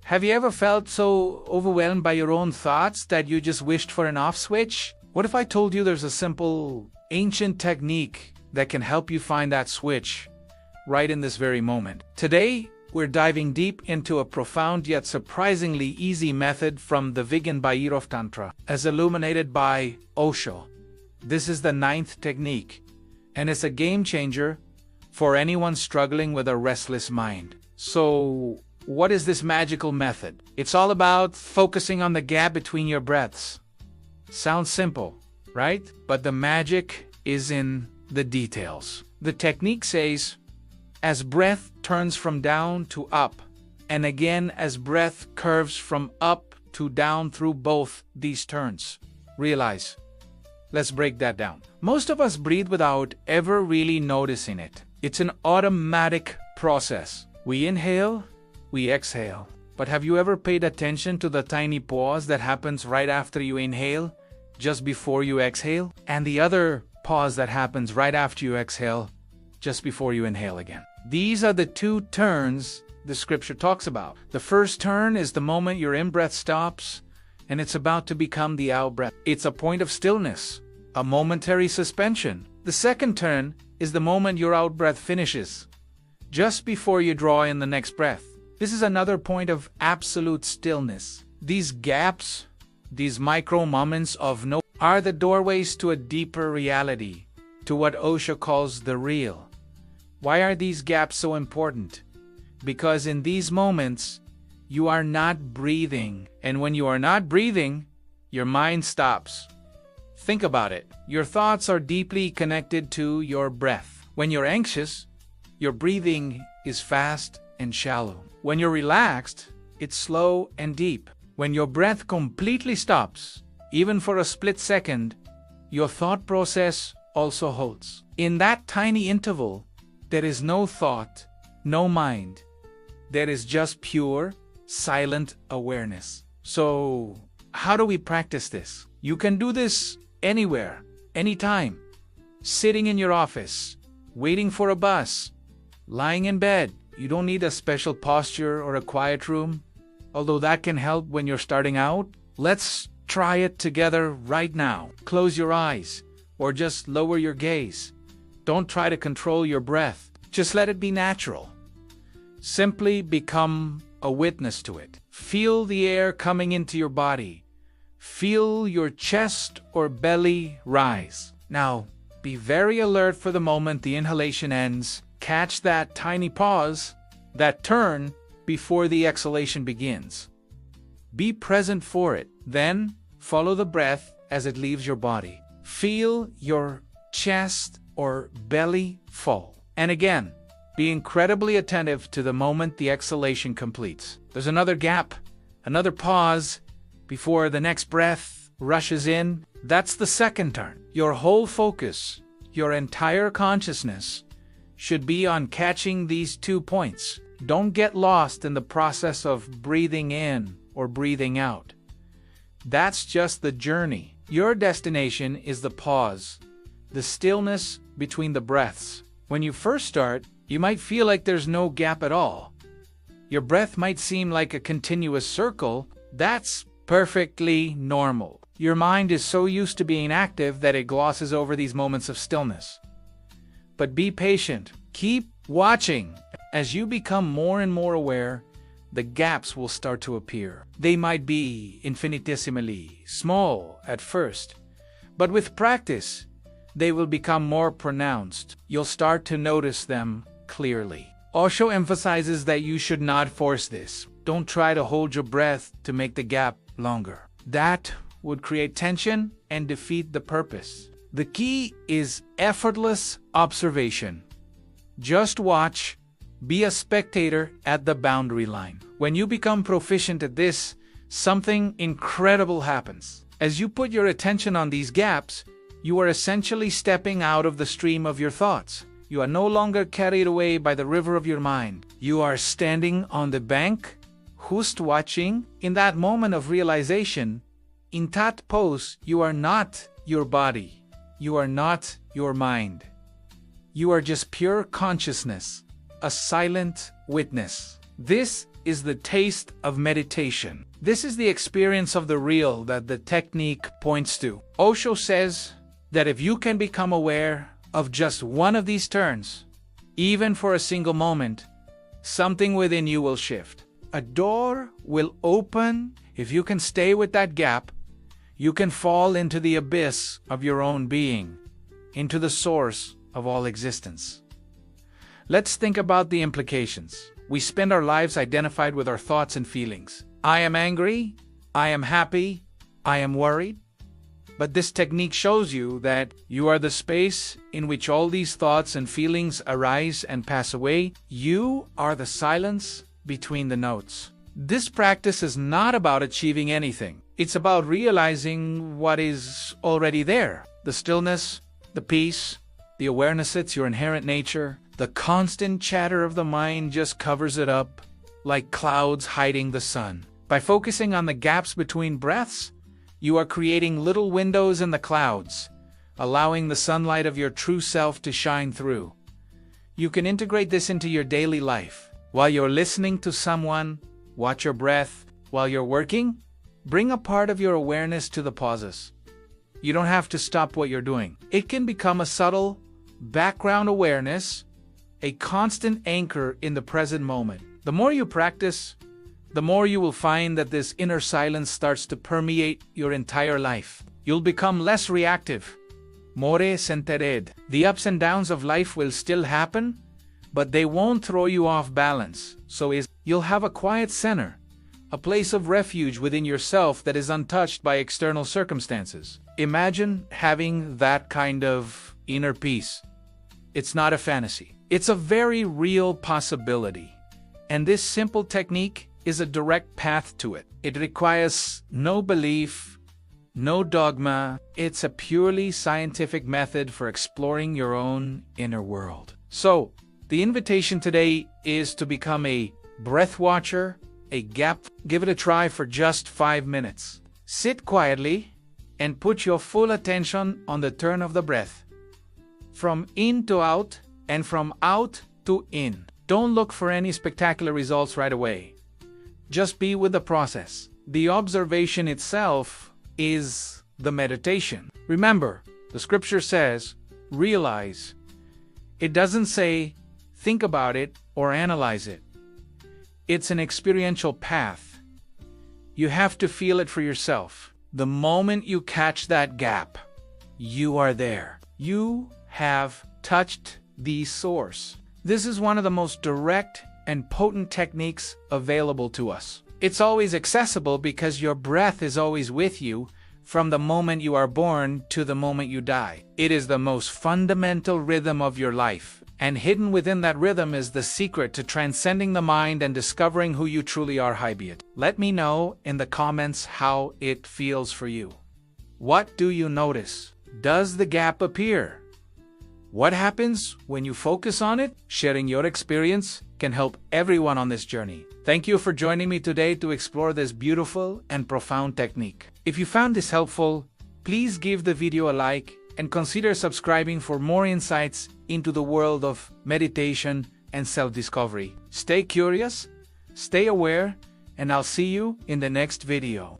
Have you ever felt so overwhelmed by your own thoughts that you just wished for an off switch? What if I told you there's a simple, ancient technique that can help you find that switch right in this very moment? Today, we're diving deep into a profound yet surprisingly easy method from the Vegan Bhairav Tantra, as illuminated by Osho. This is the 9th technique, and it's a game changer for anyone struggling with a restless mind. So, what is this magical method? It's all about focusing on the gap between your breaths. Sounds simple, right? But the magic is in the details. The technique says, as breath turns from down to up, and again as breath curves from up to down through both these turns. Realize. Let's break that down. Most of us breathe without ever really noticing it. It's an automatic process. We inhale, we exhale. But have you ever paid attention to the tiny pause that happens right after you inhale, just before you exhale? And the other pause that happens right after you exhale, just before you inhale again. These are the two turns the scripture talks about. The first turn is the moment your in-breath stops, and it's about to become the out-breath. It's a point of stillness, a momentary suspension. The second turn is the moment your out-breath finishes, just before you draw in the next breath. This is another point of absolute stillness. These gaps, these micro moments of no, are the doorways to a deeper reality, to what Osho calls the real. Why are these gaps so important? Because in these moments, you are not breathing. And when you are not breathing, your mind stops. Think about it. Your thoughts are deeply connected to your breath. When you're anxious, your breathing is fast and shallow. When you're relaxed, it's slow and deep. When your breath completely stops, even for a split second, your thought process also halts. In that tiny interval, there is no thought, no mind. There is just pure, silent awareness. So, how do we practice this? You can do this anywhere, anytime. Sitting in your office, waiting for a bus, lying in bed. You don't need a special posture or a quiet room, although that can help when you're starting out. Let's try it together right now. Close your eyes, or just lower your gaze. Don't try to control your breath. Just let it be natural. Simply become a witness to it. Feel the air coming into your body. Feel your chest or belly rise. Now, be very alert for the moment the inhalation ends. Catch that tiny pause, that turn, before the exhalation begins. Be present for it. Then, follow the breath as it leaves your body. Feel your chest or belly fall. And again, be incredibly attentive to the moment the exhalation completes. There's another gap, another pause, before the next breath rushes in. That's the second turn. Your whole focus, your entire consciousness, should be on catching these 2 points. Don't get lost in the process of breathing in or breathing out. That's just the journey. Your destination is the pause, the stillness between the breaths. When you first start, you might feel like there's no gap at all. Your breath might seem like a continuous circle. That's perfectly normal. Your mind is so used to being active that it glosses over these moments of stillness. But be patient. Keep watching. As you become more and more aware, the gaps will start to appear. They might be infinitesimally small at first, but with practice, they will become more pronounced. You'll start to notice them clearly. Osho emphasizes that you should not force this. Don't try to hold your breath to make the gap longer. That would create tension and defeat the purpose. The key is effortless observation. Just watch, be a spectator at the boundary line. When you become proficient at this, something incredible happens. As you put your attention on these gaps, you are essentially stepping out of the stream of your thoughts. You are no longer carried away by the river of your mind. You are standing on the bank, just watching. In that moment of realization, in that pose, you are not your body. You are not your mind. You are just pure consciousness, a silent witness. This is the taste of meditation. This is the experience of the real that the technique points to. Osho says that if you can become aware of just one of these turns, even for a single moment, something within you will shift. A door will open. If you can stay with that gap, you can fall into the abyss of your own being, into the source of all existence. Let's think about the implications. We spend our lives identified with our thoughts and feelings. I am angry, I am happy, I am worried. But this technique shows you that you are the space in which all these thoughts and feelings arise and pass away. You are the silence between the notes. This practice is not about achieving anything. It's about realizing what is already there. The stillness, the peace, the awareness it's your inherent nature. The constant chatter of the mind just covers it up, like clouds hiding the sun. By focusing on the gaps between breaths, you are creating little windows in the clouds, allowing the sunlight of your true self to shine through. You can integrate this into your daily life. While you're listening to someone, watch your breath. While you're working, bring a part of your awareness to the pauses. You don't have to stop what you're doing. It can become a subtle background awareness, a constant anchor in the present moment. The more you practice, the more you will find that this inner silence starts to permeate your entire life. You'll become less reactive, more centered. The ups and downs of life will still happen, but they won't throw you off balance. You'll have a quiet center, a place of refuge within yourself that is untouched by external circumstances. Imagine having that kind of inner peace. It's not a fantasy. It's a very real possibility. And this simple technique is a direct path to it. It requires no belief, no dogma. It's a purely scientific method for exploring your own inner world. So, the invitation today is to become a breath watcher, a gap. Give it a try for just 5 minutes. Sit quietly and put your full attention on the turn of the breath, from in to out and from out to in. Don't look for any spectacular results right away. Just be with the process. The observation itself is the meditation. Remember, the scripture says, realize. It doesn't say, think about it or analyze it. It's an experiential path. You have to feel it for yourself. The moment you catch that gap, you are there. You have touched the source. This is one of the most direct and potent techniques available to us. It's always accessible because your breath is always with you from the moment you are born to the moment you die. It is the most fundamental rhythm of your life, and hidden within that rhythm is the secret to transcending the mind and discovering who you truly are. Hybrid. Let me know in the comments how it feels for you. What do you notice? Does the gap appear? What happens when you focus on it? Sharing your experience can help everyone on this journey. Thank you for joining me today to explore this beautiful and profound technique. If you found this helpful, please give the video a like and consider subscribing for more insights into the world of meditation and self-discovery. Stay curious, stay aware, and I'll see you in the next video.